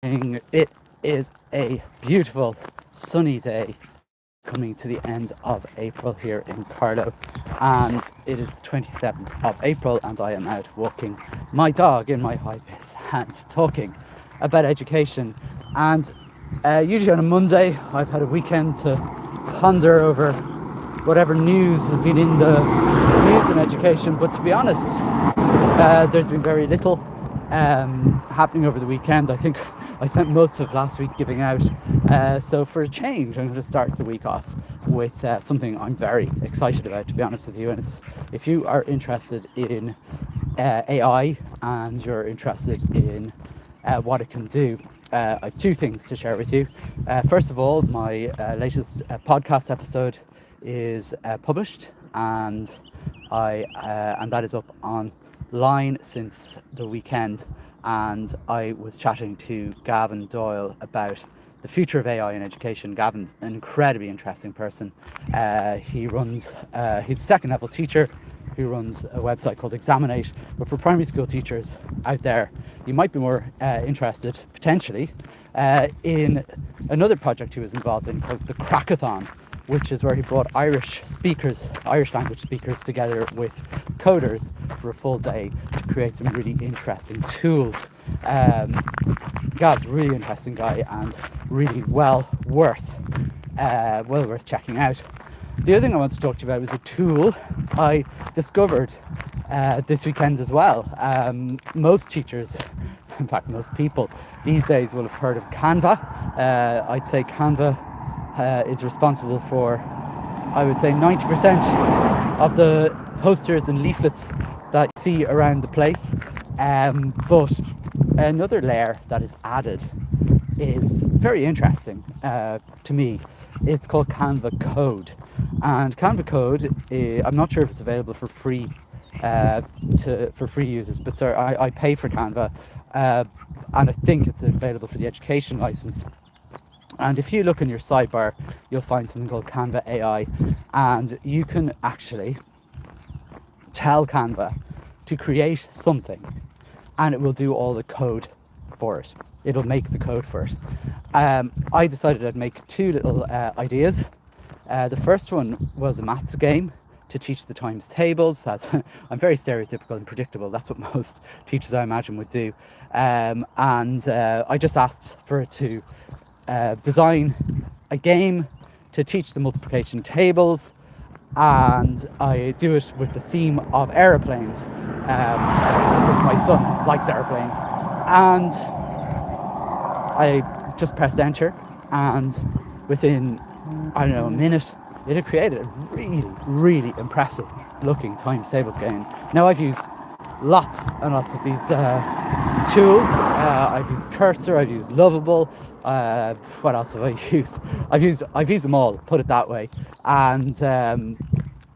It is a beautiful sunny day coming to the end of April here in Carlow, and it is the 27th of April, and I am out walking my dog in my high vis and talking about education. And usually on a Monday I've had a weekend to ponder over whatever news has been in the news in education, but to be honest, there's been very little happening over the weekend. I think I spent most of last week giving out. So for a change, I'm going to start the week off with something I'm very excited about, to be honest with you. And it's, if you are interested in AI and you're interested in what it can do, I have two things to share with you. First of all, my latest podcast episode is published, and that is up online since the weekend. And I was chatting to Gavin Doyle about the future of AI in education. Gavin's an incredibly interesting person. He's a second level teacher who runs a website called Examinate. But for primary school teachers out there, you might be more interested potentially in another project he was involved in called the Crackathon, which is where he brought Irish language speakers together with coders for a full day to create some really interesting tools. Gav's a really interesting guy and really well worth checking out. The other thing I want to talk to you about was a tool I discovered this weekend as well. Most teachers, in fact most people these days, will have heard of Canva. I'd say Canva is responsible for, I would say, 90% of the posters and leaflets that you see around the place. But another layer that is added is very interesting to me. It's called Canva Code. And Canva Code, I'm not sure if it's available for free for free users, but sorry, I pay for Canva, and I think it's available for the education license. And if you look in your sidebar, you'll find something called Canva AI, and you can actually tell Canva to create something and it will do all the code for it. It'll make the code for it. I decided I'd make two little ideas. The first one was a maths game to teach the times tables. I'm very stereotypical and predictable. That's what most teachers, I imagine, would do. And I just asked for it to design a game to teach the multiplication tables, and I do it with the theme of aeroplanes, because my son likes aeroplanes. And I just pressed enter, and within, I don't know, a minute, it had created a really, really impressive looking times tables game. Now, I've used lots and lots of these tools. I've used Cursor, I've used Lovable. What else have I used? I've used them all, put it that way. And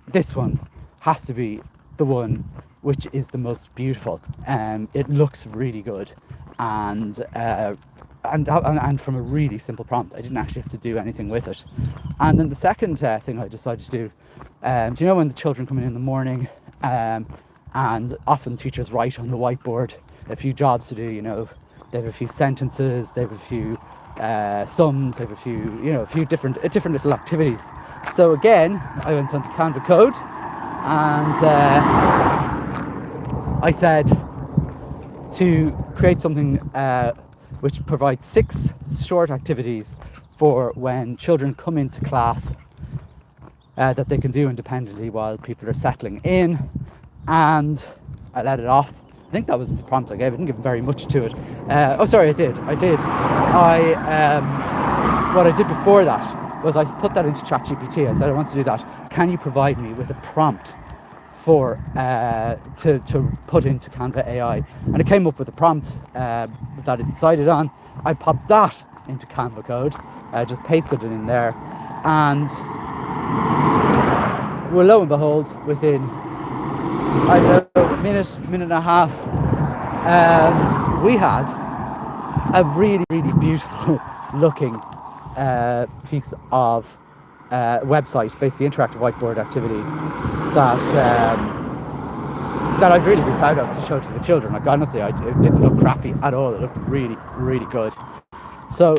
this one has to be the one which is the most beautiful. It looks really good, and from a really simple prompt. I didn't actually have to do anything with it. And then the second thing I decided to do, do you know when the children come in the morning, and often teachers write on the whiteboard a few jobs to do, you know, they have a few sentences, they have a few sums, they have a few different little activities. So again, I went onto Canva Code, and I said to create something which provides 6 short activities for when children come into class that they can do independently while people are settling in. And I let it off. I think that was the prompt I gave. I didn't give very much to it. I did. What I did before that was I put that into ChatGPT. I said, I want to do that. Can you provide me with a prompt for to put into Canva AI? And it came up with a prompt that it decided on. I popped that into Canva Code, just pasted it in there, and well, lo and behold, within, I don't know, a minute and a half, we had a really, really beautiful looking piece of website, basically interactive whiteboard activity, that that I'd really be proud of to show to the children. Like honestly, it didn't look crappy at all. It looked really, really good. So,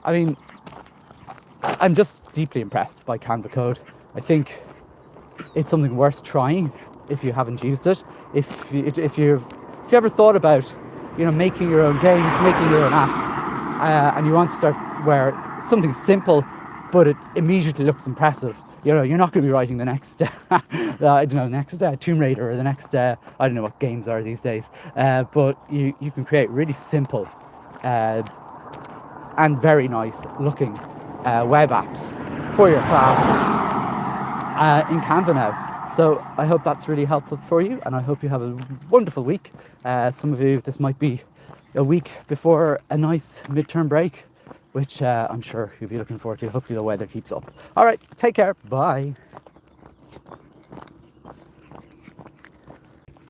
I mean, I'm just deeply impressed by Canva Code. I think it's something worth trying if you haven't used it. If you ever thought about, making your own games, making your own apps, and you want to start where something simple, but it immediately looks impressive. You're not going to be writing the next, Tomb Raider or the next, I don't know what games are these days, but you can create really simple and very nice looking web apps for your class in Canva now. So I hope that's really helpful for you, and I hope you have a wonderful week. Some of you, this might be a week before a nice midterm break, which I'm sure you'll be looking forward to. Hopefully the weather keeps up. All right, take care. Bye.